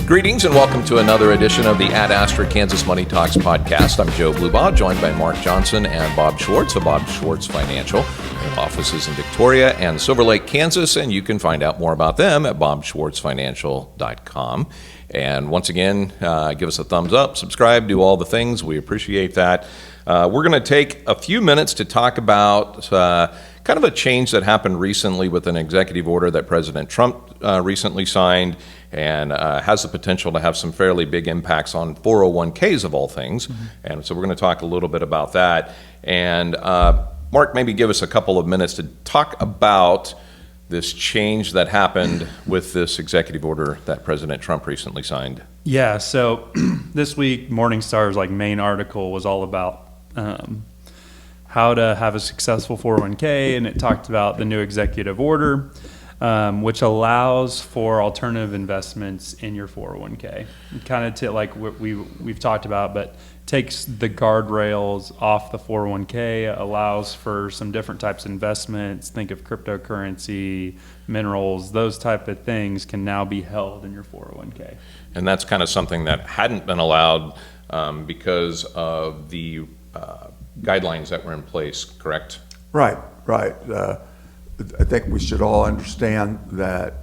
Greetings and welcome to another edition of the Ad Astra Kansas Money Talks podcast. I'm Joe Blubaugh, joined by Mark Johnson and Bob Schwartz of Bob Schwartz Financial. They have offices in Victoria and Silver Lake, Kansas, and you can find out more about them at bobschwartzfinancial.com. And once again, give us a thumbs up, subscribe, do all the things. We appreciate that. We're going to take a few minutes to talk about kind of a change that happened recently with an executive order that President Trump recently signed, and has the potential to have some fairly big impacts on 401ks of all things. Mm-hmm. And so we're going to talk a little bit about that. And Mark, maybe give us a couple of minutes to talk about this change that happened with this executive order that President Trump recently signed. Yeah, so this week Morningstar's main article was all about how to have a successful 401k, and it talked about the new executive order, which allows for alternative investments in your 401k. Kind of to like what we've talked about, but takes the guardrails off the 401k, allows for some different types of investments. Think of cryptocurrency, minerals, those type of things can now be held in your 401k. And that's kind of something that hadn't been allowed because of the guidelines that were in place, correct? Right. I think we should all understand that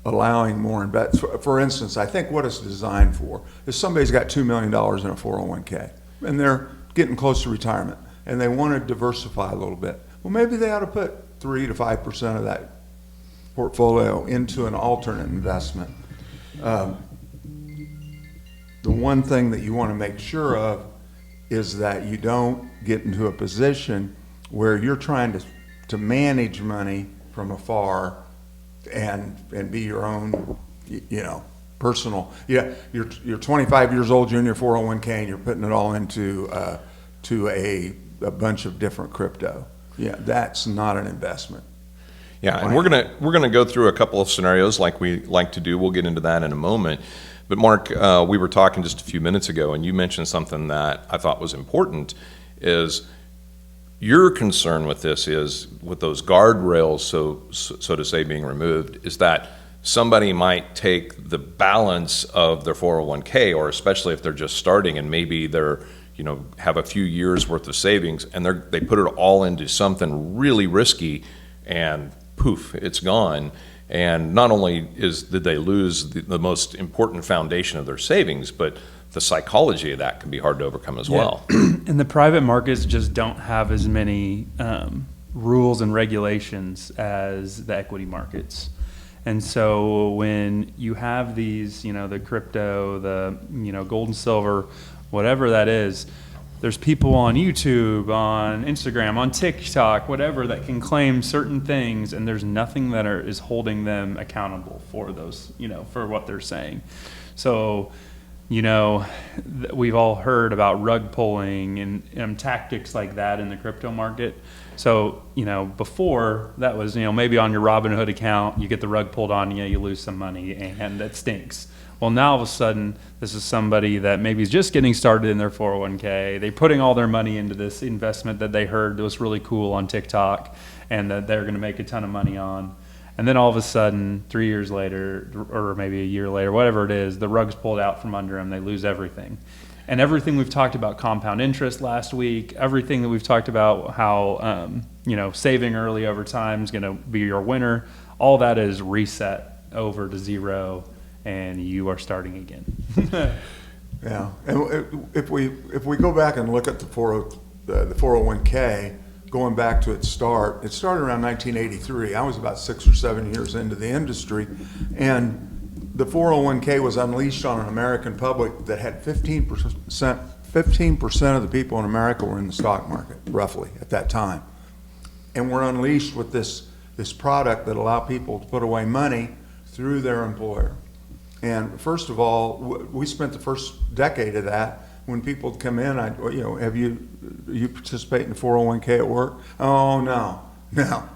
allowing more investment, for instance, I think what it's designed for is somebody's got $2 million in a 401k and they're getting close to retirement and they want to diversify a little bit. Well, maybe they ought to put 3 to 5% of that portfolio into an alternate investment. The one thing that you want to make sure of is that you don't get into a position where you're trying to manage money from afar and be your own, personal. Yeah, you're 25 years old, you're in your 401k, and you're putting it all into to a bunch of different crypto. Yeah, that's not an investment. Yeah, and we're gonna go through a couple of scenarios like we like to do. We'll get into that in a moment. But Mark, we were talking just a few minutes ago, and you mentioned something that I thought was important. Is your concern with this is with those guardrails, so to say, being removed, is that somebody might take the balance of their 401k, or especially if they're just starting and maybe they're have a few years worth of savings, and they put it all into something really risky, and poof, it's gone. And not only did they lose the most important foundation of their savings, but the psychology of that can be hard to overcome as well. And the private markets just don't have as many rules and regulations as the equity markets. And so when you have these, the crypto, the, gold and silver, whatever that is, there's people on YouTube, on Instagram, on TikTok, whatever, that can claim certain things, and there's nothing that is holding them accountable for those, for what they're saying. So, we've all heard about rug pulling and tactics like that in the crypto market. So, before that was, maybe on your Robinhood account, you get the rug pulled on you, you lose some money, and that stinks. Well, now all of a sudden, this is somebody that maybe is just getting started in their 401k. They're putting all their money into this investment that they heard was really cool on TikTok and that they're going to make a ton of money on. And then all of a sudden, 3 years later, or maybe a year later, whatever it is, the rug's pulled out from under them. They lose everything. And everything we've talked about, compound interest last week, everything that we've talked about, how saving early over time is going to be your winner, all that is reset over to zero, and you are starting again. Yeah, and if we go back and look at the 401k, going back to its start, it started around 1983. I was about 6 or 7 years into the industry, and the 401k was unleashed on an American public that had 15% of the people in America were in the stock market, roughly, at that time. And we're unleashed with this product that allowed people to put away money through their employer. And first of all, we spent the first decade of that when people would come in. Have you participate in the 401k at work? Oh no,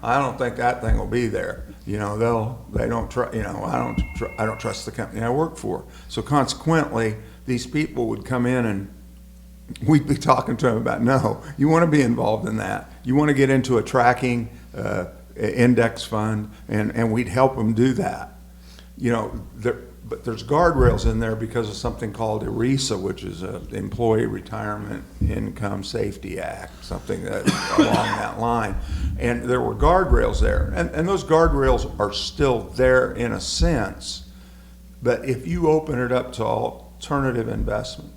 I don't think that thing will be there. They don't trust. I don't trust the company I work for. So consequently, these people would come in and we'd be talking to them about, no, you want to be involved in that. You want to get into a tracking index fund, and we'd help them do that. but there's guardrails in there because of something called ERISA, which is the Employee Retirement Income Safety Act, something that along that line. And there were guardrails there, and those guardrails are still there in a sense. But if you open it up to alternative investment,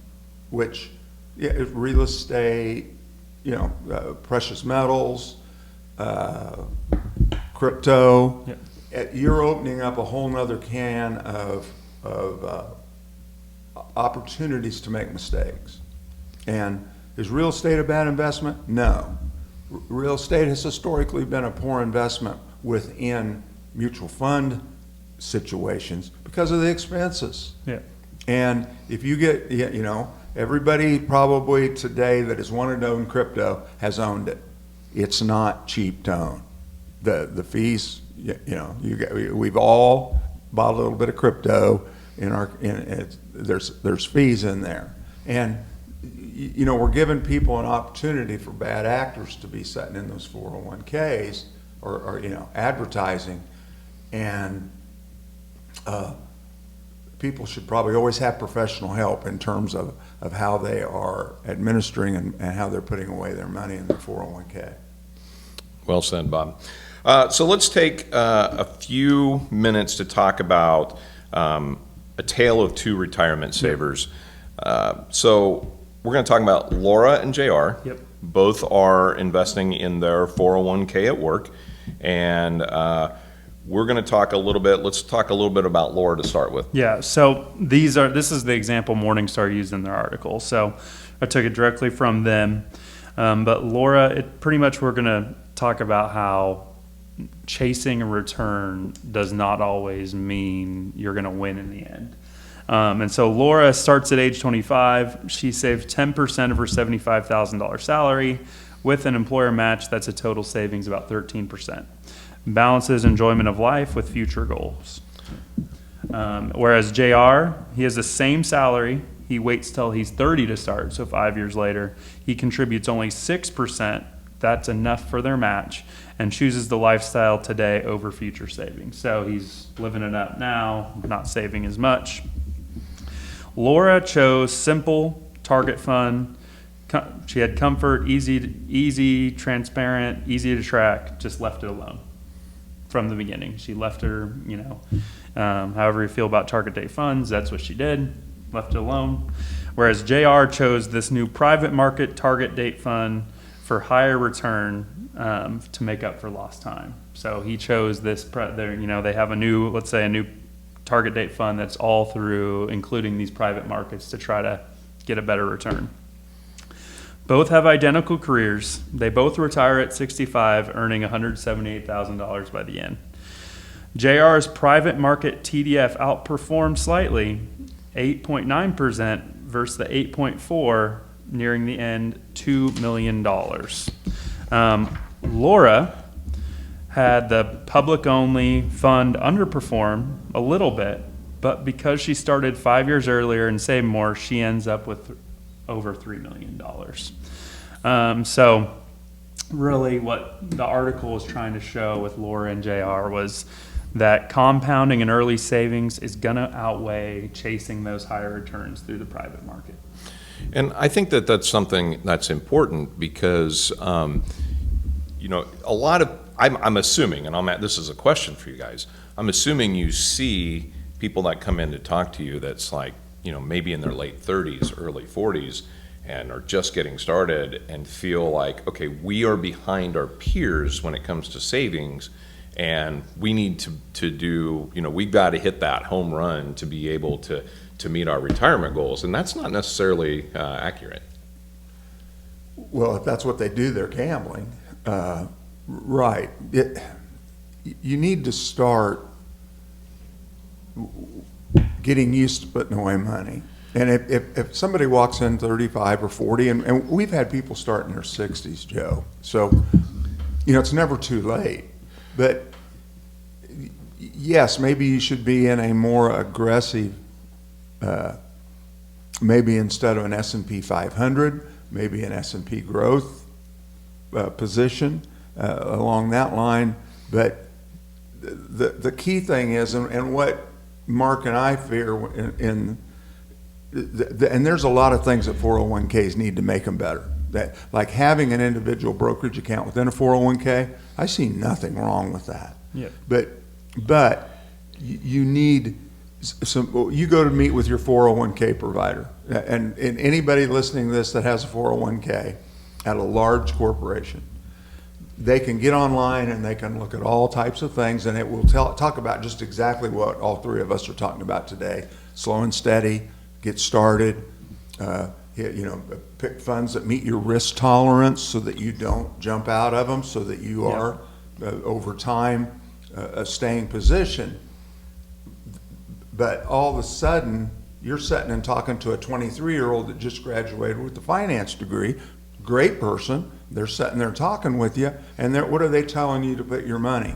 which is real estate, precious metals, crypto, you're opening up a whole nother can of opportunities to make mistakes. And is real estate a bad investment? No. Real estate has historically been a poor investment within mutual fund situations because of the expenses. Yeah. And if you get, everybody probably today that has wanted to own crypto has owned it. It's not cheap to own. The fees, we've all bought a little bit of crypto there's fees in there. And we're giving people an opportunity for bad actors to be sitting in those 401ks or advertising. And people should probably always have professional help in terms of how they are administering and how they're putting away their money in their 401k. Well said, Bob. So let's take a few minutes to talk about a tale of two retirement savers. So we're going to talk about Laura and JR. Yep. Both are investing in their 401k at work. And we're going to talk a little bit, let's talk a little bit about Laura to start with. Yeah, so this is the example Morningstar used in their article. So I took it directly from them. But Laura, pretty much we're going to talk about how chasing a return does not always mean you're going to win in the end. And so Laura starts at age 25. She saved 10% of her $75,000 salary with an employer match. That's a total savings about 13%. Balances enjoyment of life with future goals. Whereas JR, he has the same salary. He waits till he's 30 to start, so 5 years later. He contributes only 6%. That's enough for their match, and chooses the lifestyle today over future savings. So he's living it up now, not saving as much. Laura chose simple, target fund. She had comfort, easy, transparent, easy to track, just left it alone from the beginning. She left her, however you feel about target date funds, that's what she did, left it alone. Whereas JR chose this new private market target date fund for higher return to make up for lost time. So he chose this, they have a new target date fund that's all through, including these private markets to try to get a better return. Both have identical careers. They both retire at 65, earning $178,000 by the end. JR's private market TDF outperformed slightly, 8.9% versus the 8.4%, nearing the end, $2 million. Laura had the public-only fund underperform a little bit, but because she started 5 years earlier and saved more, she ends up with over $3 million. So really what the article was trying to show with Laura and JR was that compounding and early savings is going to outweigh chasing those higher returns through the private market. And I think that that's something that's important because, a lot of, I'm assuming, and this is a question for you guys, I'm assuming you see people that come in to talk to you that's like, maybe in their late 30s, early 40s, and are just getting started and feel like, okay, we are behind our peers when it comes to savings, and we need to do, we've got to hit that home run to be able to meet our retirement goals, and that's not necessarily accurate. Well, if that's what they do, they're gambling. Right. You need to start getting used to putting away money. And if somebody walks in 35 or 40, and we've had people start in their 60s, Joe, so, it's never too late. But yes, maybe you should be in a more aggressive, maybe instead of an S&P 500, maybe an S&P growth position along that line. But the key thing is, and what Mark and I fear and there's a lot of things that 401ks need to make them better. That, like having an individual brokerage account within a 401k, I see nothing wrong with that. Yeah. But you need some. You go to meet with your 401k provider, and anybody listening to this that has a 401k at a large corporation, they can get online and they can look at all types of things, and it will talk about just exactly what all three of us are talking about today: slow and steady, get started. Pick funds that meet your risk tolerance so that you don't jump out of them, so that you are over time staying position. But all of a sudden, you're sitting and talking to a 23-year-old that just graduated with a finance degree, great person. They're sitting there talking with you, and what are they telling you to put your money?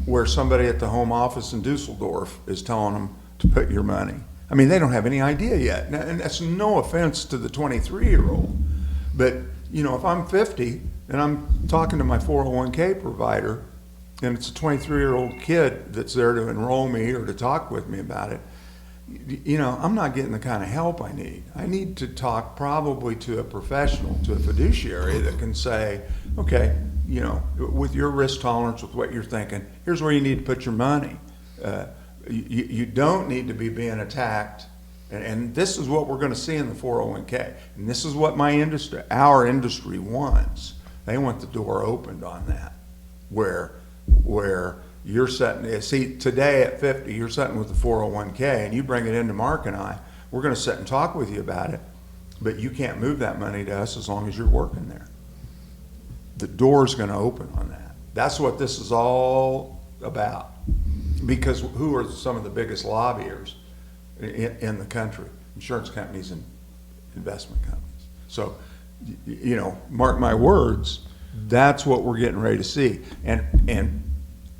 Where somebody at the home office in Dusseldorf is telling them to put your money. I mean, they don't have any idea yet. And that's no offense to the 23-year-old. But, if I'm 50 and I'm talking to my 401k provider, and it's a 23-year-old kid that's there to enroll me or to talk with me about it, I'm not getting the kind of help I need. I need to talk probably to a professional, to a fiduciary that can say, okay, with your risk tolerance, with what you're thinking, here's where you need to put your money. You don't need to be being attacked, and this is what we're going to see in the 401k, and this is what our industry wants. They want the door opened on that, where you're sitting. See, today at 50, you're sitting with the 401k, and you bring it into Mark and I. We're going to sit and talk with you about it, but you can't move that money to us as long as you're working there. The door's going to open on that. That's what this is all about. Because who are some of the biggest lobbyers in the country? Insurance companies and investment companies. So, mark my words, that's what we're getting ready to see. And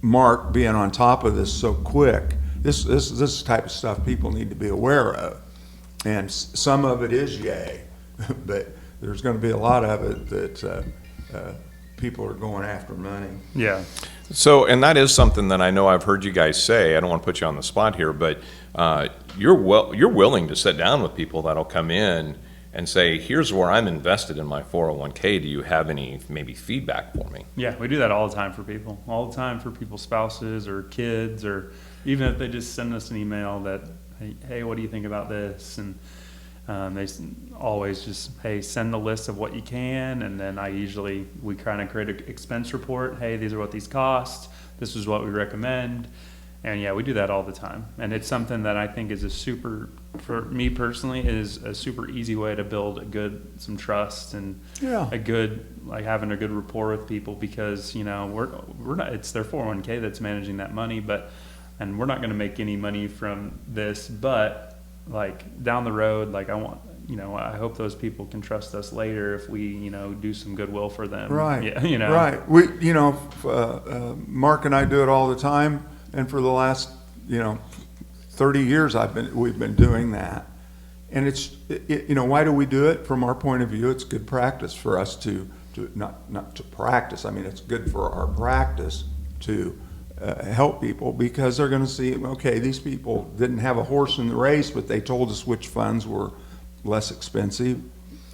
Mark being on top of this so quick, this type of stuff people need to be aware of. And some of it is yay, but there's going to be a lot of it that people are going after money. Yeah. So, and that is something that I know I've heard you guys say. I don't want to put you on the spot here, but you're willing to sit down with people that'll come in and say, here's where I'm invested in my 401k. Do you have any maybe feedback for me? Yeah, we do that all the time for people. All the time for people's spouses or kids, or even if they just send us an email that, hey, what do you think about this? And they always just, hey, send the list of what you can, and then we kind of create an expense report. Hey, these are what these cost. This is what we recommend. And yeah, we do that all the time. And it's something that I think is for me personally, is a super easy way to build some trust and having a good rapport with people, because, we're not, it's their 401k that's managing that money, and we're not going to make any money from this, but down the road, I hope those people can trust us later if we, do some goodwill for them. Right. Yeah, Right. We, Mark and I do it all the time, and for the last, 30 years we've been doing that. And it's, why do we do it? From our point of view, it's good practice for us to not to practice. I mean, it's good for our practice to help people, because they're going to see, okay, these people didn't have a horse in the race, but they told us which funds were less expensive,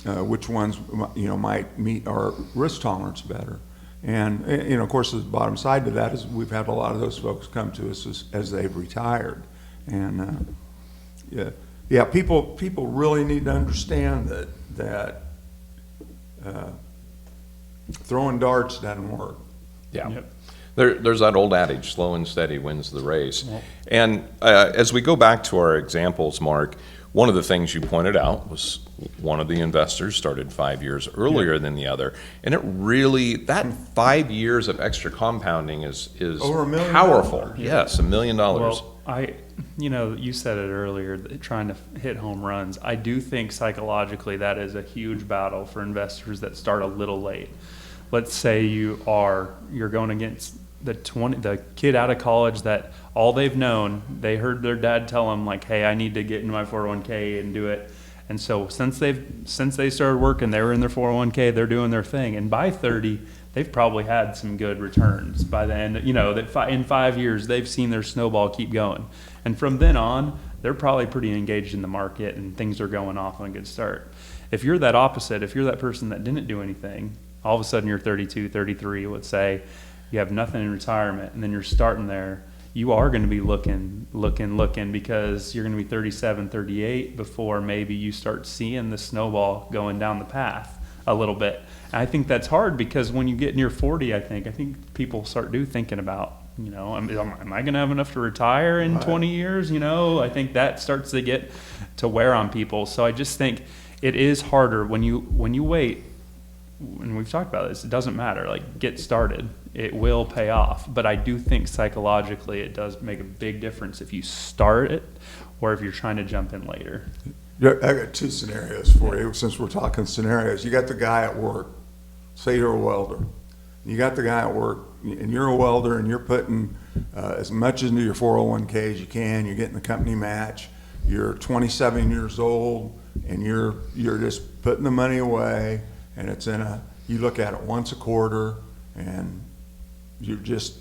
which ones might meet our risk tolerance better. And of course, the bottom side to that is we've had a lot of those folks come to us as they've retired. And people really need to understand that throwing darts doesn't work. Yeah. Yep. There's that old adage, slow and steady wins the race. And as we go back to our examples, Mark, one of the things you pointed out was one of the investors started 5 years earlier than the other. And it really, that 5 years of extra compounding is Over $1 million. Powerful. Yes, $1 million. Well, you said it earlier, trying to hit home runs. I do think psychologically that is a huge battle for investors that start a little late. Let's say you're going against the kid out of college that all they've known, they heard their dad tell them, hey, I need to get into my 401k and do it. And so since they started working, they were in their 401k, they're doing their thing. And by 30, they've probably had some good returns by the end. That in 5 years they've seen their snowball keep going, and from then on they're probably pretty engaged in the market and things are going off on a good start. If you're that opposite, if you're that person that didn't do anything, all of a sudden you're 32, 33, let's say, you have nothing in retirement, and then you're starting there, you are going to be looking, because you're going to be 37, 38 before maybe you start seeing the snowball going down the path a little bit. And I think that's hard, because when you get near 40, I think people start thinking about, am I going to have enough to retire in 20 years? I think that starts to get to wear on people. So I just think it is harder when you wait. And we've talked about this, it doesn't matter, like, get started, it will pay off. But I do think psychologically it does make a big difference if you start it or if you're trying to jump in later. I got two scenarios for you, since we're talking scenarios. You got the guy at work, say you're a welder. You got the guy at work, and you're a welder, and you're putting as much into your 401k as you can. You're getting the company match. You're 27 years old, and you're just putting the money away. And it's you look at it once a quarter, and you're just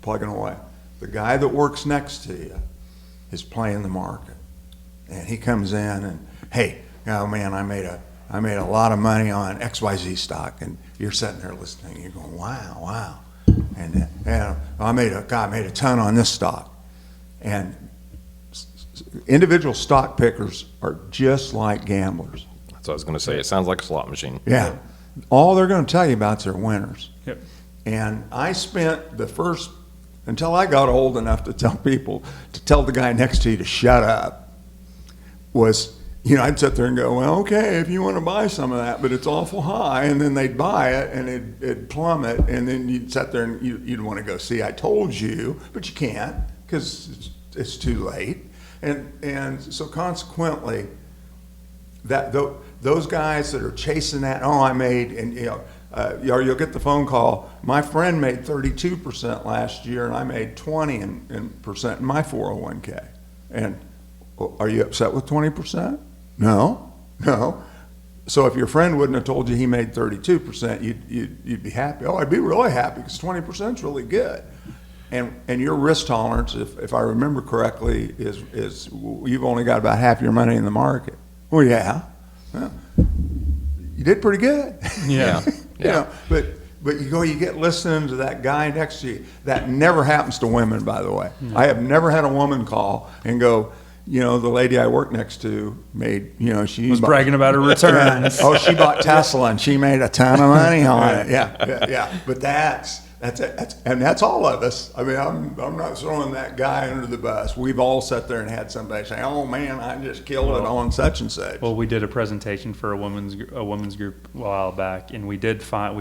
plugging away. The guy that works next to you is playing the market, and he comes in and, hey, oh man, I made a lot of money on XYZ stock, and you're sitting there listening, and you're going, wow, and I made a ton on this stock. And individual stock pickers are just like gamblers. So I was going to say, it sounds like a slot machine. Yeah. All they're going to tell you about is their winners. Yep. And I spent until I got old enough to tell the guy next to you to shut up, I'd sit there and go, well, okay, if you want to buy some of that, but it's awful high. And then they'd buy it, and it'd plummet. And then you'd sit there and you'd want to go, see, I told you, but you can't, because it's too late. And so consequently, those guys that are chasing that, I made, and you'll get the phone call, my friend made 32% last year, and I made 20% in my 401k. And are you upset with 20%? No. So if your friend wouldn't have told you he made 32%, you'd be happy. Oh, I'd be really happy, because 20% is really good. And your risk tolerance, if I remember correctly, is you've only got about half your money in the market. Well, yeah. Well, you did pretty good. Yeah. But you get listening to that guy next to you. That never happens to women, by the way. Mm-hmm. I have never had a woman call and go, the lady I work next to made, she was bragging about her returns. She bought Tesla and she made a ton of money on it. Yeah. But that's all of us. I mean, I'm not throwing that guy under the bus. We've all sat there and had somebody say, "Oh man, I just killed it on such and such." Well, we did a presentation for a women's group a while back, and we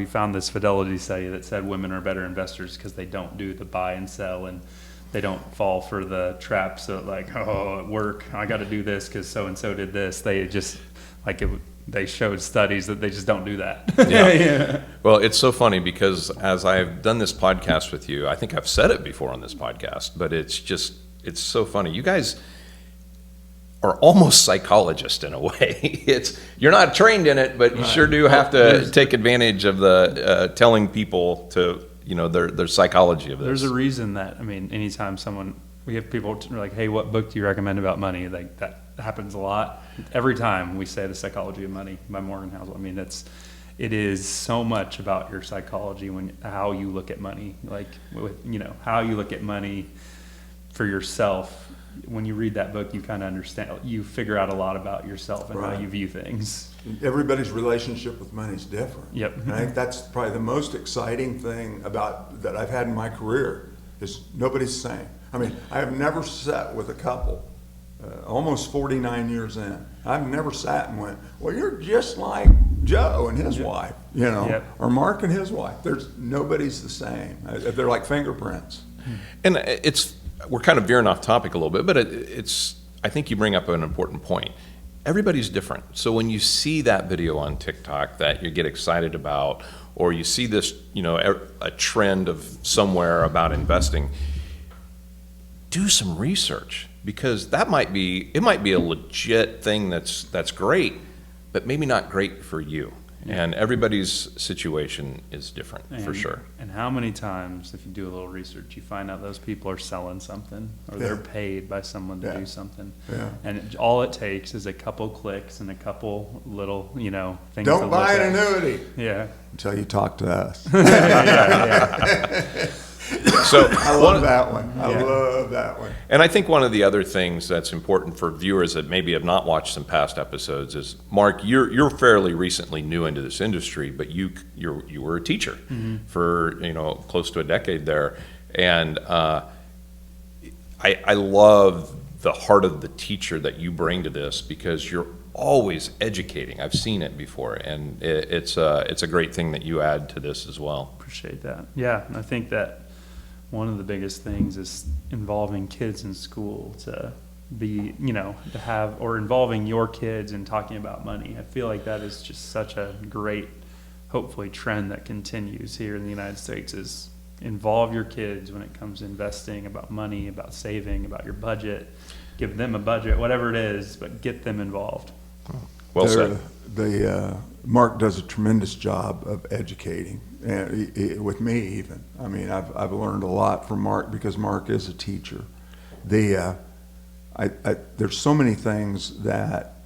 found this fidelity study that said women are better investors because they don't do the buy and sell, and they don't fall for the traps of like, at work I got to do this because so and so did this. They just they showed studies that they just don't do that. Yeah. Well, it's so funny, because as I've done this podcast with you, I think I've said it before on this podcast, but it's so funny. You guys are almost psychologists in a way. You're not trained in it, but you sure do have to take advantage of the telling people to, their psychology of this. There's a reason that, anytime we have people like, hey, what book do you recommend about money? Like, that happens a lot. Every time we say The Psychology of Money by Morgan Housel. It is so much about your psychology, how you look at money, how you look at money for yourself. When you read that book, you kind of understand, you figure out a lot about yourself and how you view things. Everybody's relationship with money is different. Yep. And I think that's probably the most exciting thing that I've had in my career, is nobody's the same. I have never sat with a couple, almost 49 years in. I've never sat and went, well, you're just like Joe and his wife, or Mark and his wife. Nobody's the same. They're like fingerprints. And we're kind of veering off topic a little bit, but I think you bring up an important point. Everybody's different. So when you see that video on TikTok that you get excited about, or you see this, a trend of somewhere about investing, do some research, because it might be a legit thing that's great, but maybe not great for you. And everybody's situation is different, for sure. And how many times, if you do a little research, you find out those people are selling something, or they're paid by someone to do something. Yeah. And all it takes is a couple clicks and a couple little, things. Don't to buy look an at. annuity Yeah. until you talk to us. So I love that one. I love that one. And I think one of the other things that's important for viewers that maybe have not watched some past episodes is, Mark, you're fairly recently new into this industry, but you were a teacher for close to a decade there, and I love the heart of the teacher that you bring to this, because you're always educating. I've seen it before, and it's a great thing that you add to this as well. Appreciate that. Yeah, and I think that one of the biggest things is involving kids in school to be, to have, or involving your kids in talking about money. I feel like that is just such a great, hopefully, trend that continues here in the United States, is involve your kids when it comes to investing, about money, about saving, about your budget. Give them a budget, whatever it is, but get them involved. Well said. Mark does a tremendous job of educating, and with me even. I mean, I've learned a lot from Mark, because Mark is a teacher. There's so many things that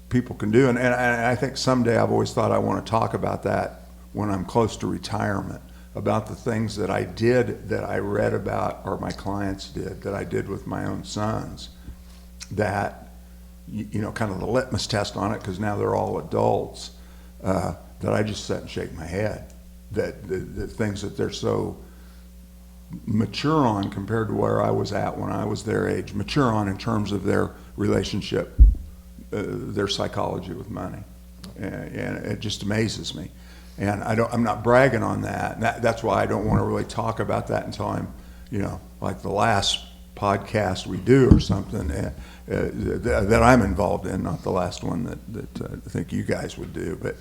people can do, and I think someday, I've always thought I want to talk about that when I'm close to retirement, about the things that I did, that I read about, or my clients did, that I did with my own sons, that kind of the litmus test on it, because now they're all adults, that I just sit and shake my head, that the things that they're so mature on compared to where I was at when I was their age, mature on in terms of their relationship, their psychology with money, and it just amazes me. And I'm not bragging on that. That's why I don't want to really talk about that until I'm, like the last podcast we do or something that I'm involved in, not the last one that I think you guys would do. But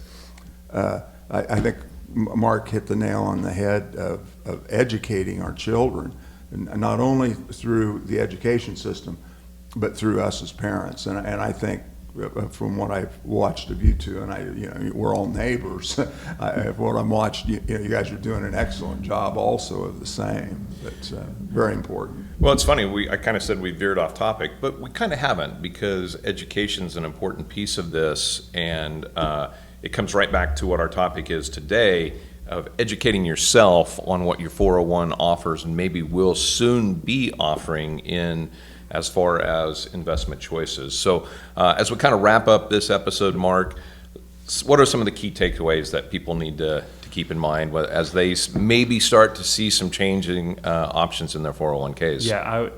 I think Mark hit the nail on the head of educating our children, and not only through the education system, but through us as parents. And I think, from what I've watched of you two, and we're all neighbors. What I'm watched, you guys are doing an excellent job also of the same. That's very important. Well, it's funny. I kind of said we veered off topic, but we kind of haven't, because education is an important piece of this, and it comes right back to what our topic is today, of educating yourself on what your 401 offers and maybe will soon be offering in as far as investment choices. So as we kind of wrap up this episode, Mark, what are some of the key takeaways that people need to keep in mind as they maybe start to see some changing options in their 401ks? Yeah, I would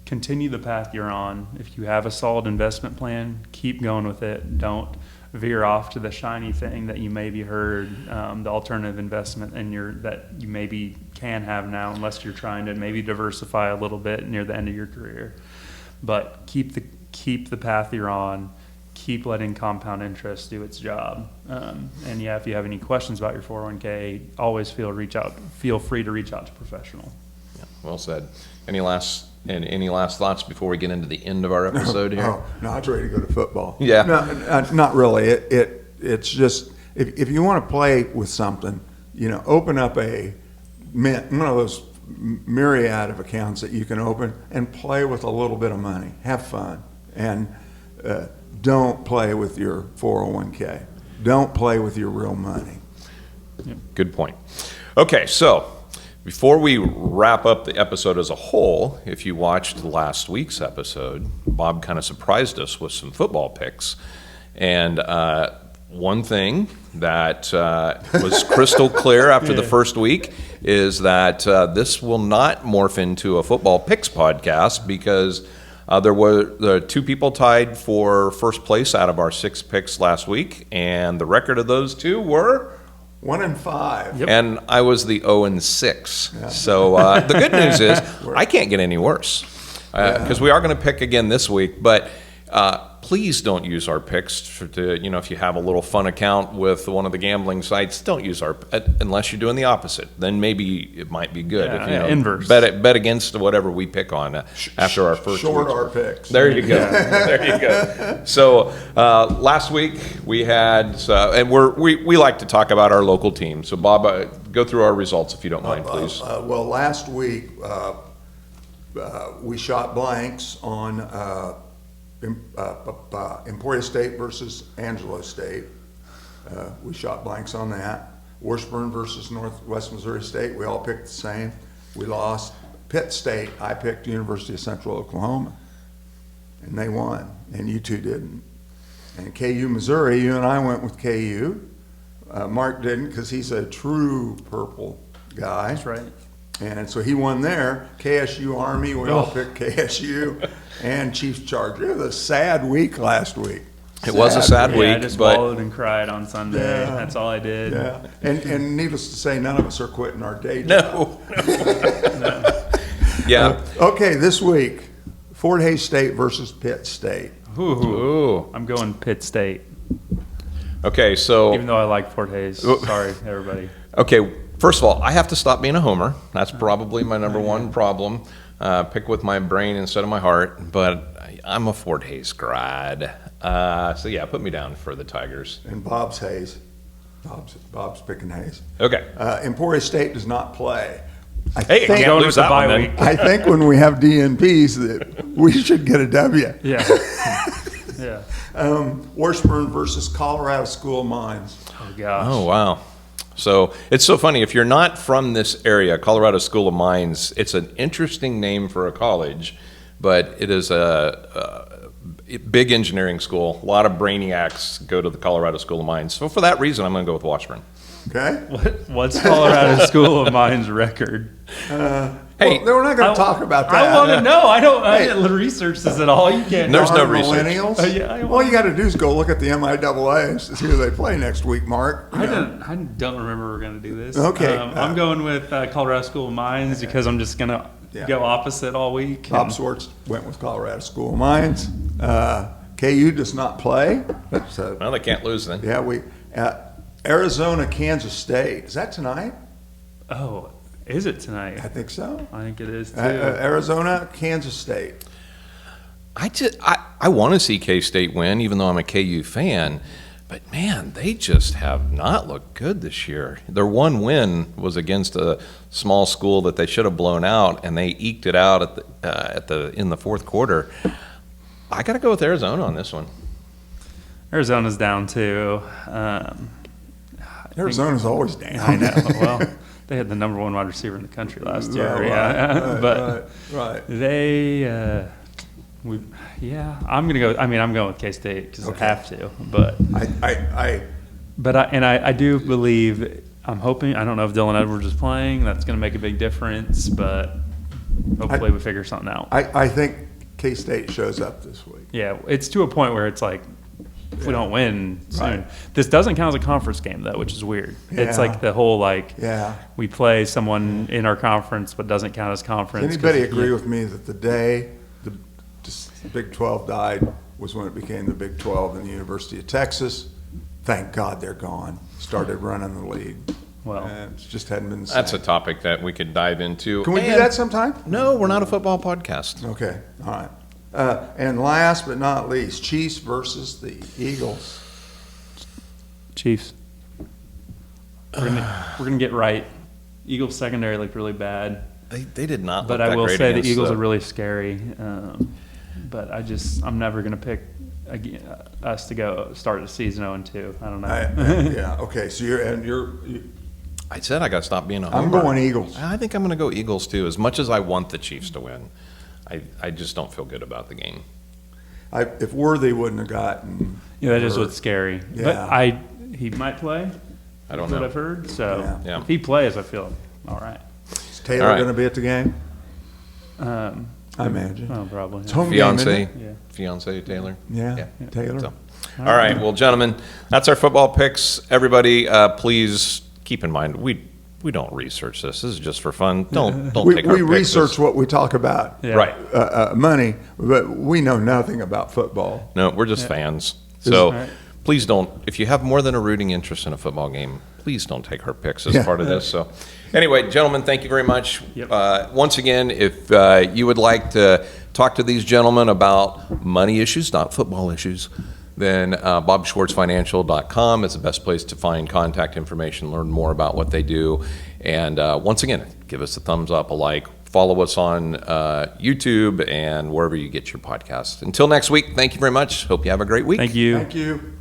continue the path you're on. If you have a solid investment plan, keep going with it. Don't veer off to the shiny thing that you maybe heard, the alternative investment that you maybe can have now, unless you're trying to maybe diversify a little bit near the end of your career. But keep the path you're on. Keep letting compound interest do its job. And yeah, if you have any questions about your 401k, always feel free to reach out to a professional. Yeah, well said. Any last thoughts before we get into the end of our episode here? No, I was ready to go to football. Yeah. No, not really. It's just, if you want to play with something, open up one of those myriad of accounts that you can open and play with a little bit of money. Have fun. And don't play with your 401k. Don't play with your real money. Yep. Good point. Okay, so before we wrap up the episode as a whole, if you watched last week's episode, Bob kind of surprised us with some football picks. And one thing that was crystal clear after the first week is that this will not morph into a football picks podcast, because there were two people tied for first place out of our 6 picks last week, and the record of those two were 1-5. Yep. And I was the 0-6. Yeah. So the good news is I can't get any worse, because we are going to pick again this week. But please don't use our picks to, if you have a little fun account with one of the gambling sites, don't use our, unless you're doing the opposite. Then maybe it might be good. Yeah, inverse. Bet against whatever we pick on after our first short week. our picks. There you go. There you go. So last week we had, and we like to talk about our local team. So Bob, go through our results if you don't mind, please. Well, last week we shot blanks on Emporia State versus Angelo State. We shot blanks on that. Washburn versus Northwest Missouri State. We all picked the same. We lost. Pitt State, I picked University of Central Oklahoma, and they won, and you two didn't. And KU Missouri, you and I went with KU. Mark didn't because he's a true purple guy. That's right. And so he won there. KSU Army, we all picked KSU, and Chiefs Charger. It was a sad week last week. It was a sad week. I just but wallowed and cried on Sunday. Yeah. That's all I did. Yeah, and needless to say, none of us are quitting our day job. no. Yeah. Okay, this week, Fort Hays State versus Pitt State. Ooh. I'm going Pitt State, Okay, so even though I like Fort Hays. Sorry, everybody. okay. First of all, I have to stop being a homer. That's probably my number one problem. Pick with my brain instead of my heart. But I'm a Fort Hays grad. So yeah, put me down for the Tigers. And Bob's Hays. Bob's picking Hays. Okay. Emporia State does not play. Hey, Going can't with lose the that bye one week. then. I think when we have DNPs that we should get a W. Yeah. Yeah. Washburn versus Colorado School of Mines. Oh gosh. Oh, wow. So it's so funny. If you're not from this area, Colorado School of Mines, it's an interesting name for a college, but it is a big engineering school. A lot of brainiacs go to the Colorado School of Mines. So for that reason, I'm going to go with Washburn. Okay? What's Colorado School of Mines record? Hey, well, we're not going to talk about that. I want to know. I didn't research this at all. You can't. There's no Darn research. Millennials. Yeah, All you got to do is go look at the MIAAs to see who they play next week, Mark. I don't remember we're going to do this. Okay. I'm going with Colorado School of Mines because I'm just going to go opposite all week. Bob Swartz went with Colorado School of Mines. KU does not play. That's, Well, they can't lose then. yeah, Arizona, Kansas State. Is that tonight? Oh, is it tonight? I think so. I think it is too. Arizona, Kansas State. I want to see K-State win, even though I'm a KU fan. But, man, they just have not looked good this year. Their one win was against a small school that they should have blown out, and they eked it out in the fourth quarter. I got to go with Arizona on this one. Arizona's down too. Arizona's always down. I know. Well, they had the number one wide receiver in the country last year. Right. They, I'm gonna go. I mean, I'm going with K-State because I have to. But I do believe. I'm hoping. I don't know if Dylan Edwards is playing. That's going to make a big difference. But hopefully we figure something out. I think K-State shows up this week. Yeah, it's to a point where it's like, if we don't win soon. Right. This doesn't count as a conference game, though, which is weird. It's Yeah. like the whole, we play someone in our conference but doesn't count as conference. Does anybody agree with me that the day the Big 12 died was when it became the Big 12 and the University of Texas? Thank God they're gone. Started running the league. Well, It just hadn't been the same. That's a topic that we could dive into. Can we do that sometime? No, we're not a football podcast. Okay, all right. And last but not least, Chiefs versus the Eagles. Chiefs. We're gonna get right. Eagles secondary looked really bad, They did not. but look I that will great say the against Eagles are really scary. But I'm never gonna pick us to go start the season 0-2. I don't know. Yeah, okay, so you're I said I got to stop being a homer. I'm going Eagles. I think I'm going to go Eagles too. As much as I want the Chiefs to win, I just don't feel good about the game. If Worthy wouldn't have gotten. Yeah, that is what's scary. Yeah. But he might play. I don't That's what know. I've heard. So Yeah. if he plays, I feel all right. Is Taylor All right. going to be at the game? I imagine. Oh, probably. It's home game, isn't Fiance, it? Yeah. fiance Taylor. Yeah, Taylor. So, all right, well, gentlemen, that's our football picks. Everybody, please keep in mind we we don't research this. This is just for fun. Don't take our We picks. research what we talk about, Yeah. Right. money, but we know nothing about football. No, we're just fans. So Right. please don't, if you have more than a rooting interest in a football game, please don't take our picks as part of this. So anyway, gentlemen, thank you very much. Yep. Once again, if you would like to talk to these gentlemen about money issues, not football issues, then bobschwartzfinancial.com is the best place to find contact information, learn more about what they do. And once again, give us a thumbs up, a like, follow us on YouTube and wherever you get your podcasts. Until next week, thank you very much. Hope you have a great week. Thank you. Thank you.